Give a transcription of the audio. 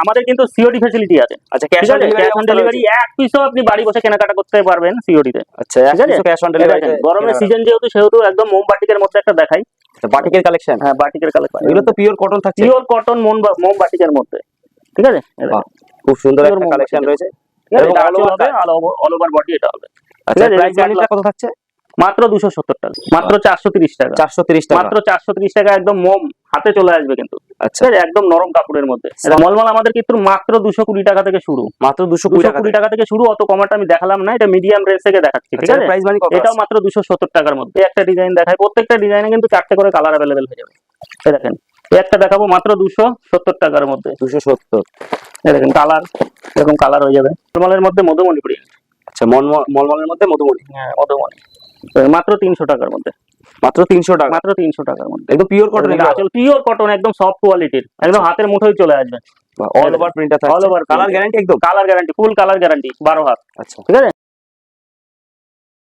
আমাদের কিন্তু COD facility আছে। আচ্ছা, ক্যাশ অন ডেলিভারি এক পিসও আপনি বাড়ি বসে কেনাকাটা করতে পারবেন সিওডি তে। আচ্ছা, এক পিসও ক্যাশ অন ডেলিভারি। গরমের সিজন সেহেতু একদম মোম বাটিকের মধ্যে একটা দেখাই। বাটিকের কালেকশন। হ্যাঁ, বাটিকের কালেকশন। এগুলো তো পিওর কটন থাকছে। পিওর কটন মোম বাটিকের মধ্যে, ঠিক আছে? খুব সুন্দর একটা কালেকশন রয়েছে। এবং অল ওভার বডি এটা হবে। আচ্ছা, প্রাইস জানিটা কত থাকছে? মাত্র 270 টাকা, মাত্র 430 টাকা, 430 টাকা, মাত্র 430 টাকা। একদম মোম হাতে চলে আসবে কিন্তু। আচ্ছা, একদম নরম কাপড়ের মধ্যে। মলমল আমাদের কিন্তু মাত্র 220 টাকা থেকে শুরু, মাত্র 220 টাকা থেকে শুরু। অত কমাটা আমি দেখালাম না, এটা মিডিয়াম রেঞ্জ থেকে দেখাচ্ছি, ঠিক আছে? প্রাইস মানে কত? এটাও মাত্র 270 টাকার মধ্যে। একটা ডিজাইন দেখাই, প্রত্যেকটা ডিজাইনে কিন্তু 4টে করে কালার अवेलेबल হয়ে যাবে। এই দেখেন, একটা দেখাবো মাত্র 270 টাকার মধ্যে। 270। এই দেখেন কালার, এরকম কালার হয়ে যাবে। মলমলের মধ্যে মধুমণি প্রিন্ট। আচ্ছা, মলমলের মধ্যে মধুমণি। হ্যাঁ, মধুমণি মাত্র 300 টাকার মধ্যে। মাত্র 300 টাকা, মাত্র 300 টাকার মধ্যে। একদম পিওর কটন। আসল পিওর কটন, একদম সফট কোয়ালিটির, একদম হাতের মুঠোয় চলে আসবে। অল ওভার প্রিন্টটা থাকছে। অল ওভার কালার গ্যারান্টি, একদম colour guarantee, full colour guarantee 12 হাত। আচ্ছা, ঠিক আছে?